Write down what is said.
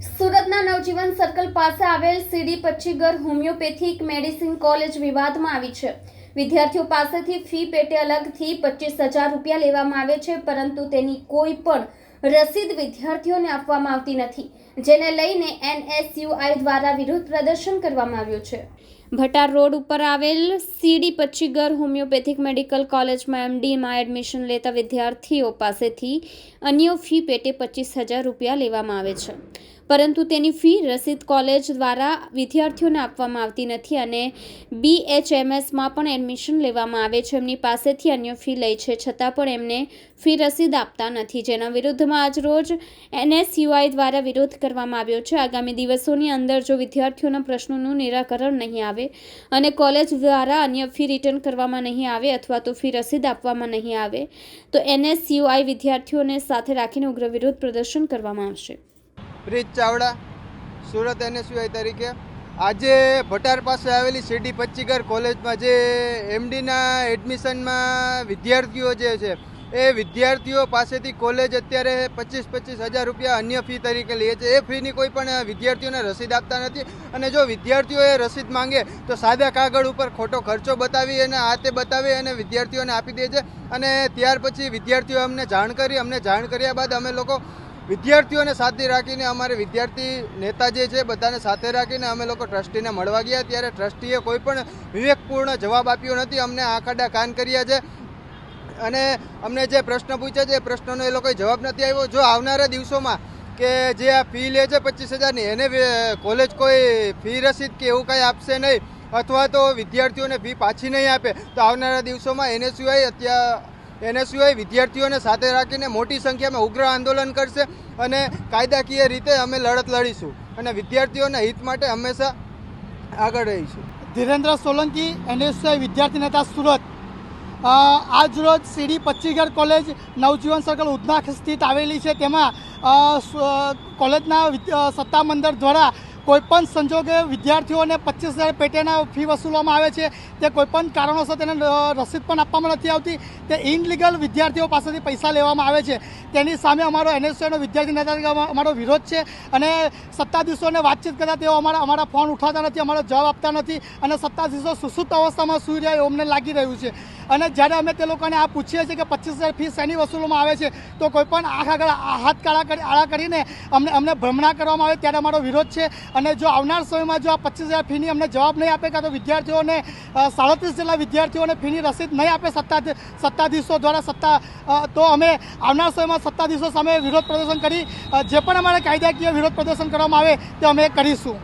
સુરતના નવજીવન સર્કલ પાસે આવેલ સીડી પચ્ચીગર હોમિયોપેથિક મેડિસિન કોલેજ વિવાદમાં આવી છે। વિદ્યાર્થીઓ પાસેથી ફી પેટે અલગથી 25,000 રૂપિયા લેવામાં આવે છે, પરંતુ તેની કોઈ પણ રસીદ વિદ્યાર્થીઓને આપવામાં આવતી નથી, જેને લઈને NSUI દ્વારા વિરોધ પ્રદર્શન કરવામાં આવ્યું છે। ભટાર રોડ ઉપર આવેલ સીડી પચ્ચીગર હોમિયોપેથિક મેડિકલ કોલેજમાં MDમાં એડમિશન લેતા વિદ્યાર્થીઓ પાસેથી અન્ય ફી પેટે 25,000 રૂપિયા લેવામાં આવે છે, પરંતુ તેની ફી રસીદ કોલેજ દ્વારા વિદ્યાર્થીઓને આપવામાં આવતી નથી અને BHMSમાં પણ એડમિશન લેવામાં આવે છે, એમની પાસેથી અન્ય ફી લે છે, છતાં પણ એમને ફી રસીદ આપતા નથી, જેના વિરુદ્ધમાં આજરોજ NSUI દ્વારા વિરોધ કરવામાં આવ્યો છે। આગામી દિવસોની અંદર જો વિદ્યાર્થીઓના પ્રશ્નોનું નિરાકરણ નહીં આવે અને કોલેજ દ્વારા અન્ય ફી રિટર્ન કરવામાં નહીં આવે અથવા તો ફી રસીદ આપવામાં નહીં આવે તો NSUI વિદ્યાર્થીઓને સાથે રાખીને ઉગ્ર વિરોધ પ્રદર્શન કરવામાં આવશે। પ્રીત ચાવડા, સુરત NSUI તરીકે આજે ભટાર પાસે આવેલી સીડી પચ્ચીગર કોલેજમાં જે MDના એડમિશનમાં વિદ્યાર્થીઓ જે છે એ વિદ્યાર્થીઓ પાસેથી કોલેજ અત્યારે 25,000 રૂપિયા અન્ય ફી તરીકે લે છે। એ ફીની કોઈ પણ વિદ્યાર્થીઓને રસીદ આપતા નથી અને જો વિદ્યાર્થીઓએ રસીદ માંગે તો સાદા કાગળ ઉપર ખોટો ખર્ચો બતાવી અને આ તે બતાવી અને વિદ્યાર્થીઓને આપી દે છે અને ત્યાર પછી વિદ્યાર્થીઓ અમને જાણ કર્યા બાદ અમે લોકો વિદ્યાર્થીઓને સાથે રાખીને અમારે વિદ્યાર્થી નેતા જે છે બધાને સાથે રાખીને અમે લોકો ટ્રસ્ટીને મળવા ગયા, ત્યારે ટ્રસ્ટીએ કોઈ પણ વિવેકપૂર્ણ જવાબ આપ્યો નથી। અમને આંખાડા કાન કર્યા છે અને અમને જે પ્રશ્ન પૂછ્યા છે એ પ્રશ્નનો એ લોકોએ જવાબ નથી આવ્યો। જો આવનારા દિવસોમાં કે જે આ ફી લે છે 25,000ની એને કોલેજ કોઈ ફી રસીદ કે એવું કંઈ આપશે નહીં અથવા તો વિદ્યાર્થીઓને ફી પાછી નહીં આપે તો આવનારા દિવસોમાં NSUI વિદ્યાર્થીઓને સાથે રાખીને મોટી સંખ્યામાં ઉગ્ર આંદોલન કરશે અને કાયદાકીય રીતે અમે લડત લડીશું અને વિદ્યાર્થીઓના હિત માટે હંમેશા આગળ રહીશું। ધીરેન્દ્ર સોલંકી, NSUI વિદ્યાર્થી નેતા, સુરત। આજ રોજ સીડી પચ્ચીગર કોલેજ નવજીવન સર્કલ ઉધના સ્થિત આવેલી છે, તેમાં કોલેજના સત્તામંડળ દ્વારા કોઈપણ સંજોગે વિદ્યાર્થીઓને 25,000 પેટેના ફી વસૂલવામાં આવે છે। તે કોઈપણ કારણોસર તેને રસીદ પણ આપવામાં નથી આવતી। તે ઇનલીગલ વિદ્યાર્થીઓ પાસેથી પૈસા લેવામાં આવે છે। તેની સામે અમારો NSUIનો વિદ્યાર્થી નેતા અમારો વિરોધ છે અને સત્તાધીશોને વાતચીત કરતા તેઓ અમારા ફોન ઉઠાવતા નથી, અમારો જવાબ આપતા નથી અને સત્તાધીશો સુસુપ્ત અવસ્થામાં સૂઈ રહ્યા એવું અમને લાગી રહ્યું છે। અને જ્યારે અમે તે લોકોને આ પૂછીએ છીએ કે 25,000 ફી શેની વસૂલવામાં આવે છે તો કોઈપણ આંખ આગળ હાથ આળા કરીને અમને ભ્રમણા કરવામાં આવે ત્યારે અમારો વિરોધ છે। અને જો આવનાર સમયમાં જો આ 25,000 ફીની અમને જવાબ નહીં આપે કાં તો વિદ્યાર્થીઓને 37 જેટલા વિદ્યાર્થીઓને ફીની રસીદ નહીં આપે સત્તાધીશો દ્વારા તો અમે આવનાર સમયમાં સત્તાધીશો સામે વિરોધ પ્રદર્શન કરી જે પણ અમારે કાયદાકીય વિરોધ પ્રદર્શન કરવામાં આવે તે અમે કરીશું।